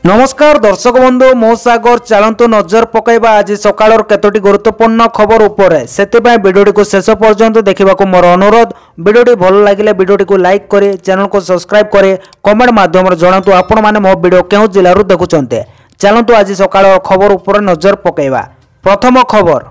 नमस्कार दर्शक बंधु मो सागर चलतु नजर पकईबा आज सकाळ केतोटी गुरुत्वपूर्ण खबर उपरे सेतिबाई वीडियोटी को शेष पर्यंत देखा मोर अनुरोध। वीडियोटी भल लगे वीडियोटी को लाइक करे, चैनल को सब्सक्राइब करे, कमेंट माध्यम जनातु आपण माने मो वीडियो केउ जिल्लारू देखुचंते। चलतु आज सकाळ खबर उपरे नजर पकईबा। प्रथम खबर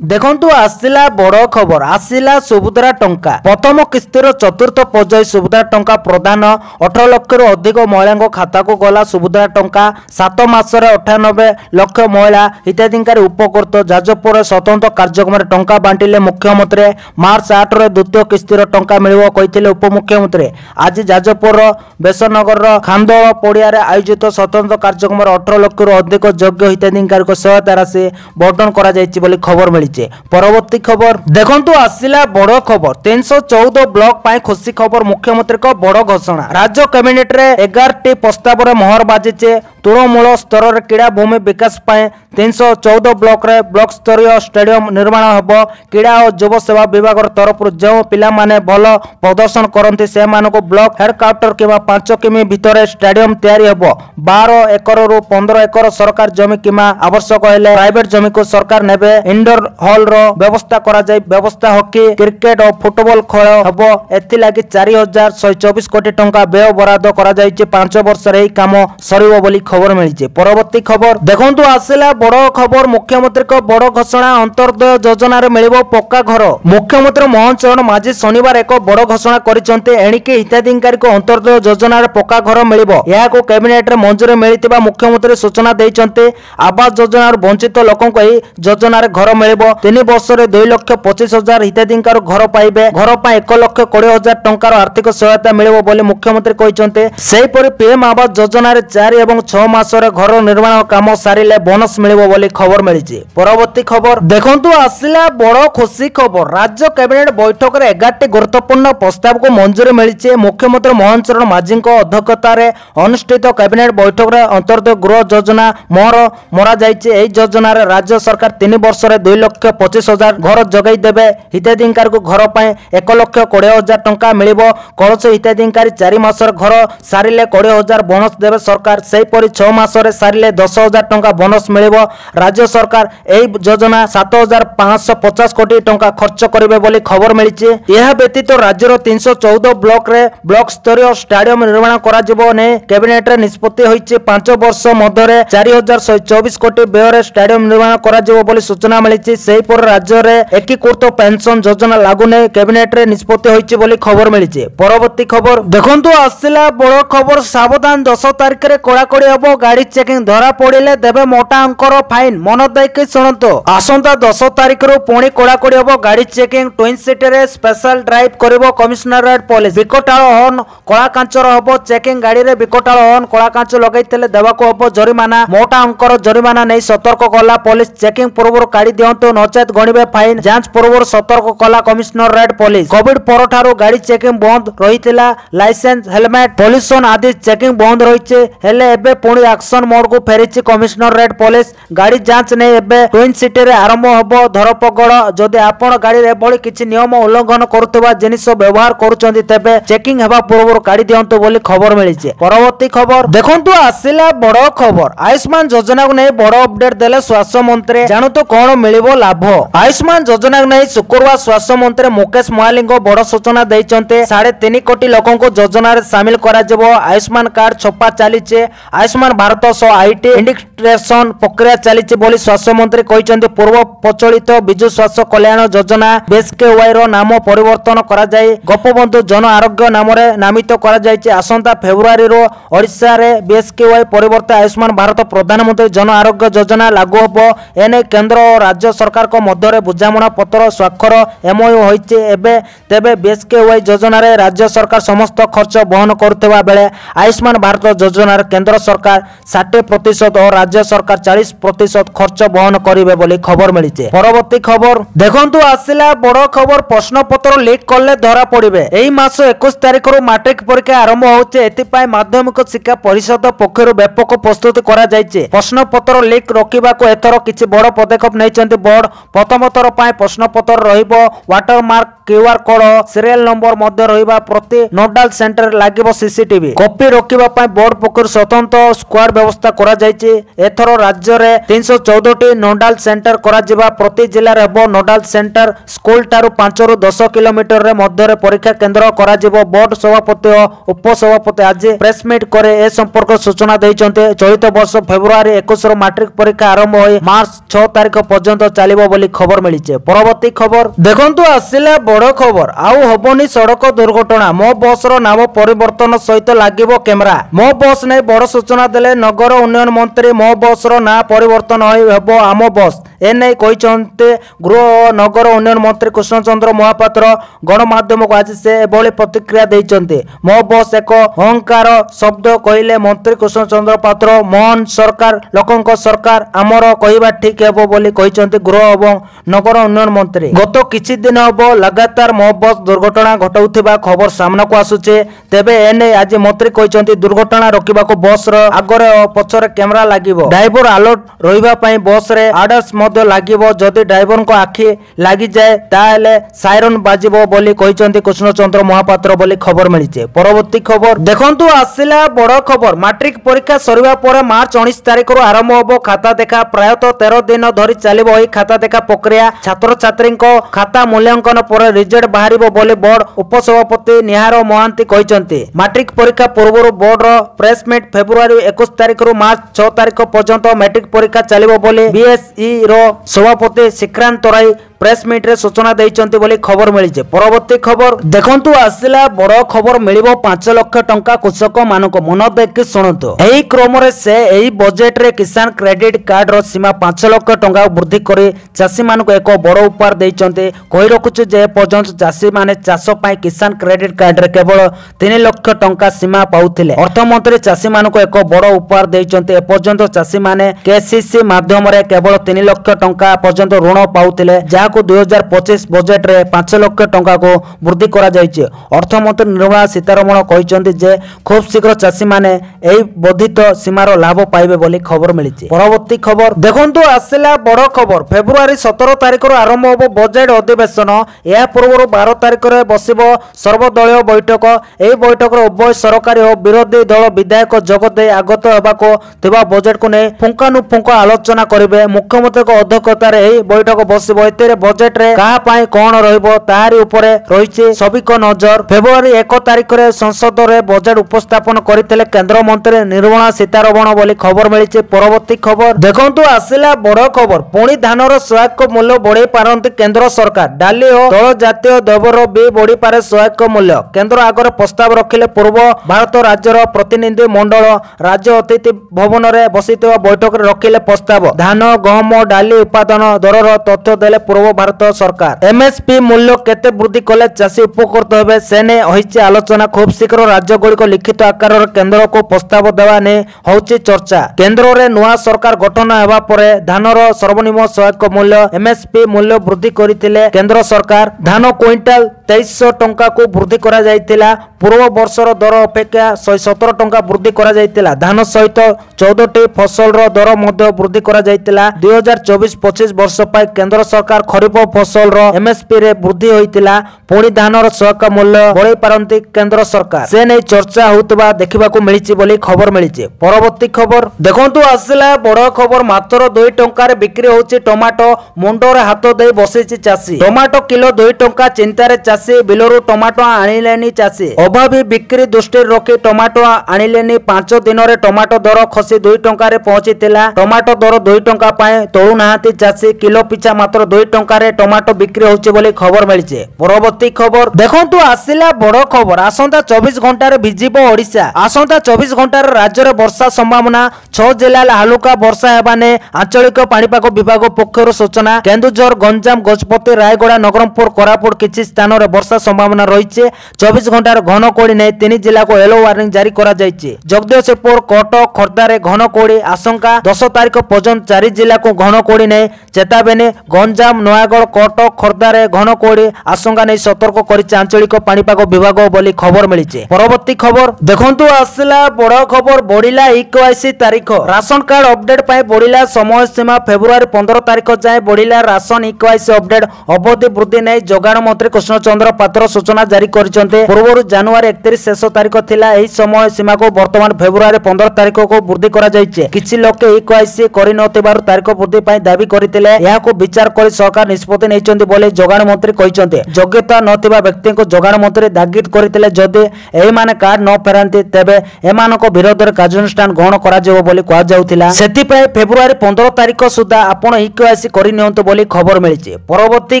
देखंतु आसिला बड़ खबर, आसिला सुभद्रा टंका। प्रथम किस्तिर चतुर्थ पर्याय सुभद्रा टंका प्रदान 18 लाख रु अधिक महिला खाता को गला सुभद्रा टंका। 7 मासरे 98 लाख महिला हिताधिकारी उपकृत। जाजपुर स्वतंत्र कार्यक्रम टंका बांटिले मुख्यमंत्री। मार्च 8 रे द्वितीय किस्तिर टंका मिलिबो कहिथिले उपमुख्यमंत्री। आज जाजपुर बेसनगर खांदोल पड़िया आयोजित स्वतंत्र कार्यक्रम 18 लाख रु अधिक योग्य हिताधिकारी को सहायता राशि बंटन करा जायछि बोली खबर मिली। परवर्ती खबर देखंतु आसिला बड़ खबर, 314 ब्लॉक पाए खुशी खबर। मुख्यमंत्री को बड़ घोषणा। राज्य कैबिनेट रे 11टी प्रस्ताव रे मोहर बाजिचे। तृणमूल स्तर रे क्रीड़ा भूमि विकास पाए 314 ब्लॉक रे ब्लॉक स्तरीय स्टेडियम निर्माण हबो। क्रीड़ा और युव सेवा विभाग तरफ जो पिला माने भल प्रदर्शन करंती से मानको ब्लॉक हेडक्वार्टर किबा 5 किमी भितर स्टेडियम तैयारी हबो। 12 एकर रु 15 एकर सरकार जमी किमा आवश्यक हेले प्राइवेट जमी को सरकार नेबे। इंडोर हॉल रो व्यवस्था करा जाय। व्यवस्था हॉकी क्रिकेट और फुटबॉल खेल हबो। एथि लागि 4124 कोटी टंका व्यय बराद करा जायछि। 5 वर्ष रे काम सरिबो बोली खबर मिलिছে। परवर्ती खबर देखंतु आसिला बड़ खबर, मुख्यमंत्री को बड़ घोषणा। अंतर्दय योजना रे मिलिबो पक्का घर। मुख्यमंत्री मोहन चरण माझी शनिवार एक बड़ घोषणा करिसंते। एणिके हिताधिकारी को अंतर्दय योजना रे पक्का घर मिलिबो। याको कैबिनेट रे मंजूरी मिलितिबा मुख्यमंत्री सूचना दैचंते। आवास योजना रे वंचित लोकन को एही योजना रे घर मिलिबो। 3 वर्ष रे 2,25,000 हिताधिकारी घर पाइबे। घर पा 1,20,000 टंकार आर्थिक सहायता मिलिबो बोली मुख्यमंत्री कहिसंते। सेही परि पीएम आवास योजना रे 4 एवं 6 मासरे घर निर्माण काम सारिले बोनस मिलिबो बोली खबर मिलिछि। परवर्ती खबर देखंतु आसिला बड़ खुशी खबर। राज्य कैबिनेट बैठक रे 11टी गुरुत्वपूर्ण प्रस्ताव को मंजूरी मिलिछि। मुख्यमंत्री मोहन चरण माझी को अध्यक्षता रे अनुष्ठित कैबिनेट बैठक रे अंतर्गत गृह योजना मोहर मरा जायछि। एही योजना रे राज्य सरकार 3 वर्ष रे 2,25,000 घर जगाई देबे। हिताधिकारी को घर पाए 1,20,000 टंका मिलिबो। कौशल हिताधिकारी 4 मासर घर सारिले 20,000 बोनस देबे सरकार। सेही परि 6 मासरे सारिले 10,000 टंका बोनस मिलिबो। राज्य सरकार एही योजना 7,550 कोटी टंका खर्च करिवे बोली खबर मिलिछि। यह व्यतीत राज्यर 314 ब्लॉक रे ब्लॉक स्तरीय स्टेडियम निर्माण करा जिवो ने कैबिनेट रे निष्पत्ति होइछि। 5 वर्ष मध्यरे 4,124 कोटी व्यय रे स्टेडियम निर्माण करा जिवो बोली सूचना मिलिछि। सेही पर राज्य रे एकीकृत पेंशन योजना लागू ने कैबिनेट रे निष्पत्ति होइछि बोली खबर मिलिछि। परवर्ती खबर देखंतु आसिला बड़ खबर, सावधान 10 तारिख रे कोड़ाकोड़ी हबो। गाड़ी चेकिंग धरा पड़िले देबे मोटा अंकर फाइन। मन दैके सुनंतु। आसंता 10 तारिख रो पुणी कोड़ाकोड़ी हबो। गाड़ी चेकिंग ट्विन सिटी रे स्पेशल ड्राइव करिवो कमिश्नरेट पुलिस। विकटाळ हॉर्न कळा कांचर हबो। चेकिंग गाड़ी रे विकटाळ हॉर्न कळा कांच लगाइतले देबाको हबो जरिमाना। मोटा अंकर जरिमाना नै सतर्क कला पुलिस। चेकिंग पूर्व गाड़ी दियंतु नचेत गणिबे फाइन। जांच पूर्व सतर्क कला कमिश्नरेट पुलिस। कोविड परठारो गाड़ी चेकिंग बंद रहितिला। लाइसेंस हेलमेट पॉल्यूशन आदि चेकिंग बंद रहिचे। हेले एबे पुणी एक्शन मोड को फेरिछि कमिश्नरेट पुलिस। गाड़ी जांच नै एबे ट्विन सिटी रे आरंभ हबो धरपगड़। जदि आपण गाड़ी रे बळी किछि नियम उल्लंघन करूतबा जिनिस व्यवहार करूचंती तेबे चेकिंग हेबा पूर्व गाड़ी दियंतु बोली खबर मिलिছে। परवर्ती खबर देखंतु आसिला बड़ खबर, आयुष्मान योजना को नै बड़ अपडेट देले स्वास्थ्य मंत्री। जानतु कोन मिलिबो लाभ। आयुष्मान योजना को नै शुक्रवार स्वास्थ्य मंत्री मुकेश मोहाली को बड़ सूचना दैचंते। 3.5 कोटी लोकन को योजना रे शामिल करा जबो। आयुष्मान कार्ड छपा चालिचे। आयुष्मान भारत सो आईटी इंडिकेशन प्रक्रिया चलिछि बोली स्वास्थ्य मंत्री कहिसंते। पूर्व प्रचलित बिजु स्वास्थ्य कल्याण योजना बीएसकेवाई रो नाम परिवर्तन करा जाय गोपबंधु जन आरोग्य नाम रे नामित करा जायछि। आसंता फेब्रुआरी रो ओडिसा रे बीएसकेवाई परिवर्तन आयुष्मान भारत प्रधानमंत्री जन आरोग्य योजना लागू हबो। एने केंद्र और राज्य सरकार को मध्य रे बुझामणा पत्र स्वाक्षर एमओयू होइछि। एबे तेबे बीएसकेवाई योजना रे राज्य सरकार समस्त खर्च वहन करथबा बेले आयुष्मान भारत योजना रे केंद्र सरकार 60% और राज्य सरकार 40% खर्च वहन करिवे बोली खबर मिलिছে। परवर्ती खबर देखंतु आसिला बड़ खबर, प्रश्न पत्र लीक करले धरा पड़िबे। एही मास 21 तारिख रो मैट्रिक परीक्षा आरंभ होउचे। एतिपाई माध्यमिक शिक्षा परिषद पक्षरु व्यापक प्रस्तुति करा जायचे। प्रश्न पत्र लीक रोकिबा को एथरो किछि बड़ पदक्षेप नैचंती बोर्ड। प्रथम थर पाए प्रश्न पत्र रहिबो watermark QR code serial number मध्य रहिबा प्रति नोडाल सेंटर लागिबो सीसीटीवी। कॉपी रोकिबा पाए बोर्ड पक्षरु स्वतंत्र स्क्वाड व्यवस्था करा जायछि। एथरो राज्य रे 314 नोडाल सेंटर करा जिबा। प्रति जिल्ला रे हेबो नोडाल सेंटर। स्कूल टारु 5 रु 10 किलोमीटर रे मध्य रे परीक्षा केंद्र करा जिवो। बोर्ड सभापति और उपसभापति आज प्रेस मीट करे ए संपर्क सूचना दैछन्ते। चलित वर्ष फेब्रुआरी 21 रो मैट्रिक परीक्षा आरंभ होई मार्च 6 तारिख पर्यंत चलिबो बोली खबर मिलिছে। परवर्ती खबर देखंतु आसिला बड़ खबर आउ हबनी सड़क दुर्घटना। मो बस रो नाम परिवर्तन सहित लागिबो कैमरा। मो बस नै बड़ सूचना देले नगर उन्नयन मंत्री। मो बस रो ना परिवर्तन होई हेबो आम बस। एने कहिसन्ते गृह और नगर उन्नयन मंत्री कृष्णचंद्र महापात्र गणमाध्यम को आज से एभली प्रतिक्रिया दैछन्ते। मो बस एक अहंकार शब्द कहिले मंत्री कृष्णचंद्र पात्र। मोहन सरकार लोकंक सरकार आमर कहिबा ठीक हेबो बोली कहिसन्ते गृह एवं नगर उन्नयन मंत्री। गत किछि दिन हबो लगातार मो बस दुर्घटना घटाउथिबा खबर सामना को आसुचे। तेबे एने आज मंत्री कहिसन्ते दुर्घटना रोकिबा को बस रो आगरे और पछरे कैमरा लागिबो। ड्राइवर अलर्ट रहिबा पई बस रे आडर्स मध्य लागिबो। जदि ड्राइवर को आखि लागि जाय ताले साइरन बाजिबो बोली कहिसन्ते कृष्णचंद्र महापात्र बोली खबर मिलिছে। परवर्ती खबर देखंतु आसिला बड़ खबर। मैट्रिक परीक्षा सरिबा परे मार्च 19 तारिख रु आरंभ होबो खाता देखा। प्रायतः 13 दिन धरि चलिबो एई खाता देखा प्रक्रिया। छात्र छात्री को खाता मूल्यांकन पर रिजल्ट बाहरिबो बोली बोर्ड उपसभापति निहार महांती कहिसन्ते। मैट्रिक परीक्षा पूर्व बोर्ड रो प्रेस मीट फेब्रुआरी 21 तारिख रु मार्च 6 तारिख पर्यंत मैट्रिक परीक्षा चलिबो बोली बीएसई रो सभापति श्रीकांत तराई प्रेस मीट रे सूचना दैछन्ते बोली खबर मिलिছে। परवर्ती खबर देखंतु आसिला बड़ खबर मिलिबो 5 लाख टंका कृषक मानको। मन देखि सुनतु। एही क्रम रे से एही बजेट रे किसान क्रेडिट कार्ड रो सीमा 5 लाख टंका वृद्धि करी चासी मानको एक बड़ उपहार दैछन्ते। कहि रखुछु जे पर्यंत चासी माने चाष पई किसान क्रेडिट कार्ड रे केवल 3 लाख टंका सीमा पाउथिले। अर्थमंत्री चासी मानको एक बड़ उपहार दैछन्ते। ए पर्यंत चासी माने केसीसी माध्यम रे केवल 3 लाख टंका पर्यंत ऋण पाउथिले। 2025 बजेट रे 5 लाख टंका को वृद्धि करा जायछि। अर्थमंत्री निर्मला सीतारमण कहिसन्ति जे खूब शीघ्र चासी माने एई वर्धित सीमार लाभ पाइबे बोली खबर मिलिছে। परवर्ती खबर देखंतु आसिला बड़ खबर। फेब्रुआरी 17 तारिख रु आरंभ होबो बजेट अधिवेशन। या पूर्व 12 तारिख रे बसिबो सर्वदलीय बैठक। एई बैठक रे उभय सरकारी और विरोधी दल विधायक जोग दे आगत हेबाको थिबा बजेट को नै फुंकानुफुंका आलोचना करिवे। मुख्यमंत्री को अध्यक्षता रे एई बैठक बसिबो। एतेरे बजेट रे कहा पाई कोन रहइबो ताहारी उपरे रहिছে सबिक नजर। फेब्रुआरी 1 तारिख रे संसद रे बजेट उपस्थापन करितले केंद्र मंत्री निर्मला सीतारमण बोली खबर मिलिছে। परवर्ती खबर देखंतु आसिला बड़ खबर। पुणी धानर सहायक मूल्य बढ़ाई पारंती केंद्र सरकार। डाली और तैल जातीय द्रव्यर भी बढ़ी पारे सहायक मूल्य। केंद्र आगर प्रस्ताव रखिले पूर्व भारत राज्यर प्रतिनिधि मंडल राज्य अतिथि भवन रे बसितवा बैठक रे रखिले प्रस्ताव। धान गहम डाली उत्पादन दरर तथ्य देले पूर्व भारत सरकार। एमएसपी मूल्य केते वृद्धि कले चाषी उपकृत हेबे से ने होइছে आलोचना। खूब शीघ्र राज्य गुड़िक लिखित आकार केंद्र को प्रस्ताव देवा ने होउଛି चर्चा। केंद्र रे नुआ सरकार गठन हेबा परे धानर सर्वनिम्न सहायक मूल्य एमएसपी मूल्य वृद्धि करितिले केंद्र सरकार। धान क्विंटाल 2300 टंका को वृद्धि करा जायतिला। पूर्व वर्षर दर अपेक्षा 117 टंका वृद्धि करा जायतिला। धान सहित 14टी फसल रो दर मध्ये वृद्धि करा जायतिला। 2024-25 वर्ष पय केंद्र सरकार खरीफ फसल रो एमएसपी रे वृद्धि होइतिला। पुणी धानर सहायक मूल्य बढ़ाई पारंती केंद्र सरकार से नै चर्चा होतबा देखिबाकू मिलिछि बोली खबर मिलिछि। परवर्ती खबर देखंतु आसिला बड़ खबर। मात्र 2 टंका रे बिक्री होछि टमाटो। मुंडो रे हाथ देई बसिछि चासी। टमाटो किलो 2 टंका चिंता रे चासी बिलरु टमाटो आनिलेनी चासी। अभावी बिक्री दृष्टि रखी टमाटो आनिलेनी। 5 दिन रे टमाटो दर खसी 2 टंका रे पहुंचीतिला। टमाटो दर 2 टंका पाए तळु नाहाती चासी। किलो पिछा मात्र 2 टंका रे टमाटो बिक्री होछि बोली खबर मिलिছে। परवर्ती खबर देखंतु आसिला बड़ खबर। आसंता 24 घंटा रे भिजिबो ओडिशा। आसंता 24 घंटा रे राज्य रे वर्षा संभावना। 6 जिल्ला हालुका वर्षा हेबाने आंचलिक पाणीपाग विभाग पक्षरु सूचना। केन्दुझर गंजाम गजपति रायगड़ा नगरमपुर कोरापुट किछि स्थान रे वर्षा संभावना रहिছে। 24 घंटा रे घन कोड़ी नै 3 जिल्ला को येलो वार्निंग जारी करा जायछि। जगदीशपुर कटक खोर्धा रे घन कोड़ी आशंका। 10 तारिख पर्यंत 4 जिल्ला को घन कोड़ी नै चेतावनी। गंजाम नयागढ़ कटक खोर्धा रे घन कोड़ी आशंका नै सतर्क करिছে आंचलिक पाणीपाग विभाग बोली खबर मिलिছে। परवर्ती खबर देखंतु आसिला बड़ खबर। बढ़िला इक्वाइसी तारीख। राशन कार्ड अपडेट पाई बढ़िला समय सीमा। फेब्रुआरी 15 तारिख जाए बढ़िला राशन इक्वाइसी अपडेट। अवधि वृद्धि नै जोगाण मंत्री कृष्णचंद्र चंद्र पात्र सूचना जारी करछन्ते। पूर्वरु जनवरी 31 शेष तारीख थिला। एही समय सीमा को वर्तमान फेब्रुआरी 15 तारीख को वृद्धि करा जायछि। किछि लोक इक्वाइसी करि नथिबारु तारीख वृद्धि पई दाबी करितिले। याको विचार करि सरकार निष्पत्ति नेइछन्ते बोले जोगाण मंत्री कहिछन्ते। योग्यता नथिबा व्यक्ति को जोगाण मंत्री तागिद करितिले। जदि एही माने कार्ड न फेरांती तेबे एमानको विरोध रे कार्यानुष्ठान ग्रहण करा जेबो बोली कहा जाउथिला। सेति पई फेब्रुआरी 15 तारीख सुधा आपण इक्वाइसी करि नियंतो बोली खबर मिलिछि। परवर्ती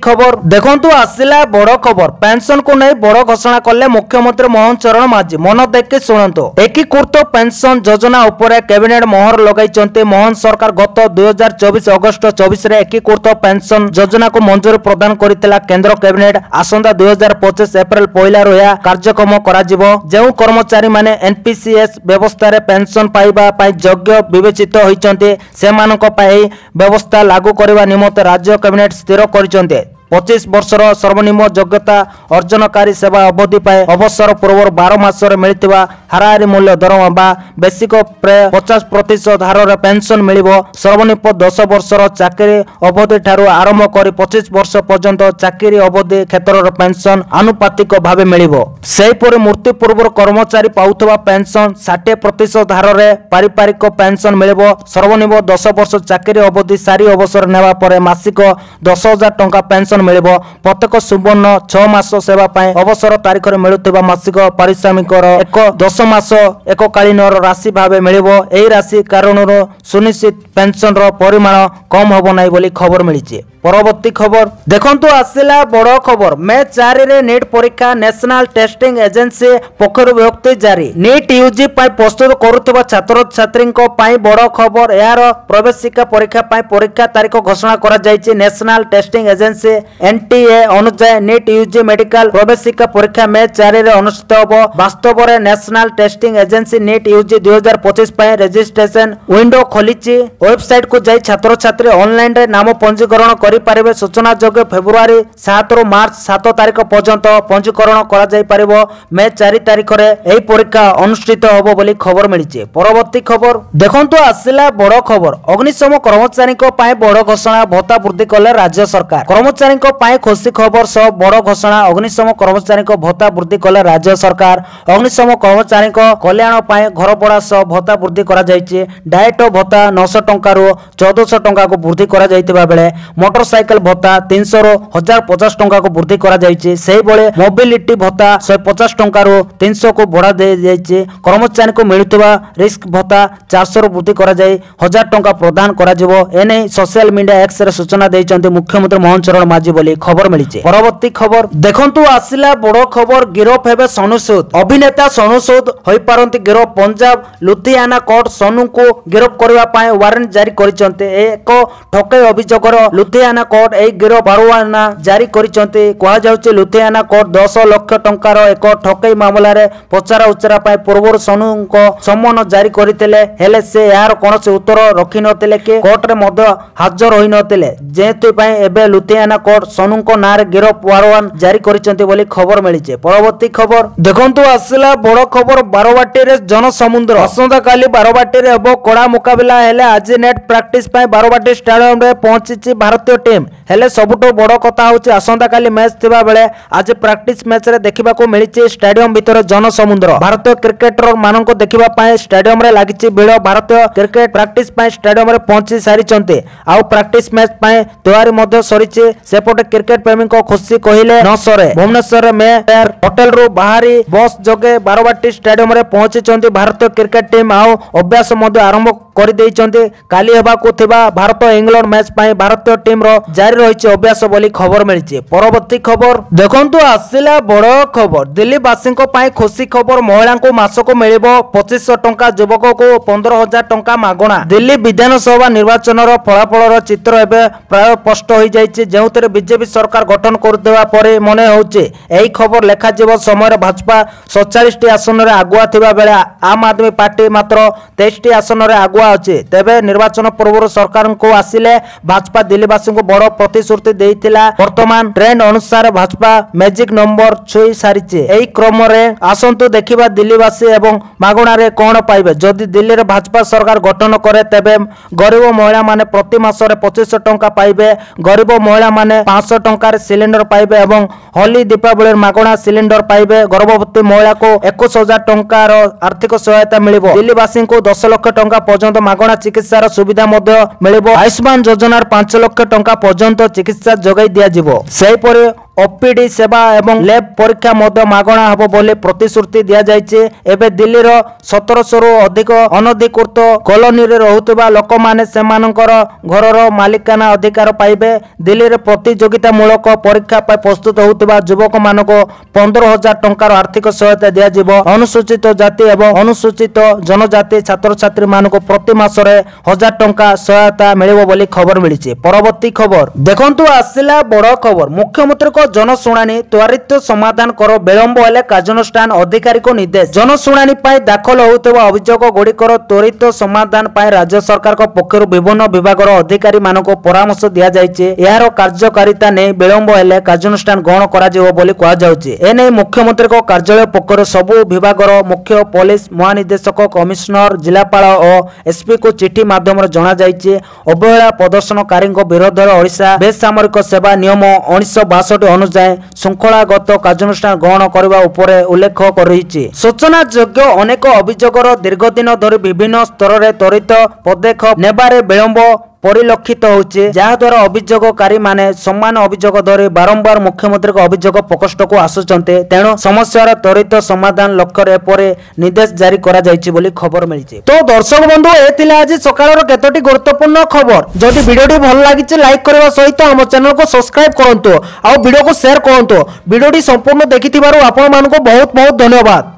खबर देखंतु आसिला बड़ खबर। पेंशन को नै बड़ घोषणा करले मुख्यमंत्री मोहन चरण माझी। मन देखि सुनंतो। एकीकृत पेंशन योजना उपरे कैबिनेट मोहर लगाइचन्ते। मोहन सरकार गत 2024 अगस्त 24 रे एकीकृत पेंशन योजना को मंजूरी प्रदान करितला। केंद्र कैबिनेट आसंदा 2025 एप्रिल 1 रो या कार्यक्रम करा जिवो। जेउ कर्मचारी माने एनपीसीएस व्यवस्था रे पेंशन पाइबा पाई योग्य विवेचित होइचन्ते सेमानक पाई व्यवस्था लागू करबा निमंते राज्य कैबिनेट स्थिर करिचन्ते। 25 वर्षर सर्वनिम्न योग्यता अर्जनकारी सेवा अवधि पाए अवसर पूर्व 12 मासरे मिलतिबा हाराहारी मूल्य दरमा बा बेसिक प्राय 50% हार पेंशन मिलिबो। सर्वनिम्न 10 वर्षर चाकरी अवधि ठारू आरंभ करी 25 वर्ष पर्यंत चाकरी अवधि क्षेत्र पेंशन आनुपातिक भाव मिलिबो। सेहीपरि मृत्यु पूर्व कर्मचारी पाउथबा पेंशन 60% हार पारिवारिक पेंशन मिलिबो। सर्वनिम्न 10 वर्ष चाकरी अवधि सारी अवसर नेवा परे मासिक 10,000 टंका पेंशन मिलिबो। प्रत्येक सुवर्ण 6 मास सेवा पाए अवसर तारीख रे मिलुथिबा मासिक पारिश्रमिक एक 10 मास एककालीन राशि भावे मिलिबो। एही राशि कारणर सुनिश्चित पेंशन रो परिमाण कम होबो नै बोली खबर मिलिछि। परवर्ती खबर देखंतु आसिला बड़ खबर। मे 4 रे नीट परीक्षा नेशनल टेस्टिंग एजेंसी पक्षरु विज्ञप्ति जारी। नीट यूजी पाई प्रस्तुत करुथिबा छात्र छात्रींको पाई बड़ खबर। यार प्रवेशिका परीक्षा पाई परीक्षा तारीख घोषणा करा जायछि। नेशनल टेस्टिंग एजेंसी एनटीए अनुसार नीट यूजी मेडिकल प्रवेशिका परीक्षा मे 4 रे अनुष्ठित होबो। वास्तव रे National Testing Agency NEET UG 2025 पाई रजिस्ट्रेशन विंडो खोलिछि। वेबसाइट को जाई छात्र छात्री ऑनलाइन रे नाम पंजीकरण करि पारिबे। सूचना जोगे फेब्रुआरी 7 रो मार्च 7 तारीख पर्यंत पंजीकरण करा जाई पारिबो। मे 4 तारीख रे एही परीक्षा अनुष्ठित होबो बोली खबर मिलिछि। परवर्ती खबर देखंतु आसिला बड़ खबर। अग्निशम कर्मचारी को पाए बड़ घोषणा भत्ता वृद्धि कले राज्य सरकार। कर्मचारी को पाए खुशी खबर सह बड़ घोषणा। अग्निशम कर्मचारी को भत्ता वृद्धि कले राज्य सरकार। अग्निशम कर्मचारी को कल्याण पाए घर भड़ा सह भत्ता वृद्धि करा जायछि। डायट भत्ता 900 टंका रो 1400 टंका को वृद्धि करा जायतिबा बेले मोटरसाइकिल भत्ता 300 रो 1050 टंका को वृद्धि करा जायछि। सेही बेले मोबिलिटी भत्ता 150 टंका रो 300 को बढ़ा दे जायछि। कर्मचारी को मिलुतबा रिस्क भत्ता 400 रो वृद्धि करा जाय 1000 टंका प्रदान करा जिवो। एने सोशल मीडिया एक्स रे सूचना दैचंती मुख्यमंत्री मोहन चरण माझी बोली खबर मिलिछि। परवर्ती खबर देखंतु आसिला बड़ खबर। गिरफ हेबे सोनू सूद। अभिनेता सोनू सूद होई पारंती गिरफ। पंजाब लुधियाना कोर्ट सोनू को गिरफ करबा पाए वारंट जारी करिसंते। एक ठकै अभियोगर लुधियाना कोर्ट एही गिरफ परवाना जारी करिसंते। कहा जाउछि लुधियाना कोर्ट 10 लाख टंकार एक ठकै मामला रे पचारा उचरा पाए पूर्व सोनू को सम्मन जारी करितले। हेले से यार कोनसे उत्तर रखि नथिले के कोर्ट रे मध्य हाजर होई नथिले। जेतु पाए एबे लुधियाना कोर्ट सोनू को नारे गिरफ वारंट जारी करिसंते बोली खबर मिलिছে। परवर्ती खबर देखंतु आसिला बड़ खबर। बारवाटी रे जनसमुद्र असंदा काली बारवाटी रे हेबो कड़ा मुकाबला। हेले आज नेट प्रैक्टिस पाए बारवाटी स्टेडियम रे पहुंची भारतीय टीम। हेले सबुठो बड़ कथा होची असंदा काली मैच थिबा बेले आज प्रैक्टिस मैच रे देखिबा को मिलिছে स्टेडियम भीतर जनसमुद्र। भारतीय क्रिकेटर माननको देखिबा पाए स्टेडियम रे लागिଛି ଭିଡ଼। ଭାରତୀୟ क्रिकेट प्रैक्टिस पाए स्टेडियम रे पहुंची सारिचंते। आउ प्रैक्टिस मैच पाए तयारी मध्ये सरिছে। सेपटे क्रिकेट प्रेमी को खुशी कहिले न सरे। भुवनेश्वर में होटल रो बाहरी बस जोगे बारवाटी स्टेडियम रे पहुंचीचंती भारतीय क्रिकेट टीम। आउ अभ्यास मध्ये आरंभ कर देइचंती। काली हेबा को थिबा भारत इंग्लैंड मैच पाए भारतीय टीम रो जारी रहिছে अभ्यास बोली खबर मिलिছে। परवर्ती खबर देखंतु आसिला बड़ खबर। दिल्ली वासी को पाए खुशी खबर। महिला को मासको मिलिबो 2500 टंका, युवक को 15000 टंका मागणा। दिल्ली विधानसभा निर्वाचन रो फलाफल रो चित्र एबे प्राय स्पष्ट होई जायछि। जेउतरे बीजेपी सरकार गठन करदेवा परे मने होउछि एही खबर लेखा जीव समय भाजपा 47 टी आसन रे आगुआ थिबा बेले आम आदमी पार्टी मात्र 23 टी आसन रे आगुआ अछि। तेबे निर्वाचन पूर्व सरकार को आसिले भाजपा दिल्लीवासी को बड़ प्रतिश्रुति देइथिला। वर्तमान ट्रेंड अनुसार भाजपा मैजिक नंबर छुई सारिचे। एही क्रम रे आसंतु देखिबा दिल्लीवासी एवं मागणा रे कोन पाइबे। जदि दिल्ली रे भाजपा सरकार गठन करे तेबे गरीब महिला माने प्रति मास रे 2500 टंका पाइबे। गरीब महिला माने 500 टंका रे सिलेंडर पाइबे एवं होली दीपावली मागणा सिलेंडर पाइबे। गर्भवती महिला को 21000 टंका रो आर्थिक सहायता मिलिबो। दिल्लीवासी को 10 लाख टंका पर्यंत मागणा चिकित्सा रो सुविधा मध्ये मिलिबो। आयुष्मान योजना 5 लाख टंका पर्यंत चिकित्सा जोगाई दिया जिवो। सेही परे ओपीडी सेवा एवं लैब परीक्षा मध्य मागणा हबो बोले प्रतिश्रुति दिया जायचे। एबे दिल्ली रो 1700 रु अधिक अनधिकृत कॉलोनी रे रहउतबा लोक माने सेमानकर घरर मालिकाना अधिकार पाइबे। दिल्ली रे प्रतियोगिता मूलक परीक्षा पर प्रस्तुत होउतबा युवक मानको 15000 टंकार आर्थिक सहायता दिया जिवो। अनुसूचित जाति एवं अनुसूचित जनजाति छात्र छात्री मानको प्रति मास रे 1000 टंका सहायता मिलिबो बोली खबर मिलिছে। परवर्ती खबर देखंतु आसिला बड़ खबर। मुख्यमंत्री को जनशुणानी त्वरित समाधान करो। विलंब हेले कार्यानुष्ठान अधिकारी को निर्देश। जनशुणानी पाई दाखल होउतबा अभियोग गुड़िकर त्वरित समाधान पाई राज्य सरकार को पक्षर विभिन्न विभागर अधिकारी मानको परामर्श दिया जायचे। यार कार्यकारिता ने विलंब हेले कार्यानुष्ठान ग्रहण करा जिवो बोली कहा जाउची। एने मुख्यमंत्री को कार्यालय पक्षर सबु विभागर मुख्य पुलिस महानिदेशक कमिश्नर जिलापाल और एसपी को चिठी माध्यम जना जायचे। अवहेला प्रदर्शनकारी विरोध में ओडिशा बेसामरिक सेवा नियम 1962 अनुसार श्रृंखलागत कार्यानुष्ठान ग्रहण करने उपरे उल्लेख करिछि। सूचना योग्य अनेक अभियोगर दीर्घ दिन धरी विभिन्न स्तर में त्वरित पदक्षेप नेबारे विलंब परिलक्षित होउचे। जहाद्वारा अभियोगकारी माने समान अभियोग धरी बारंबार मुख्यमंत्री को अभियोग प्रकोष्ठ को आसुचंते। तेणु समस्यार त्वरित समाधान लक्ष्य एपरे निर्देश जारी करा जायछि बोली खबर मिलिছে। तो दर्शक बंधु एथिला आज सकाळर केतोटी गुरुत्वपूर्ण खबर। जदि वीडियोटी भल लागिছে लाइक करबा सहित हम चैनल को सब्सक्राइब करंतु आ वीडियो को शेयर करंतु। वीडियोटी संपूर्ण देखिथिबारु आपण मानको बहुत बहुत धन्यवाद।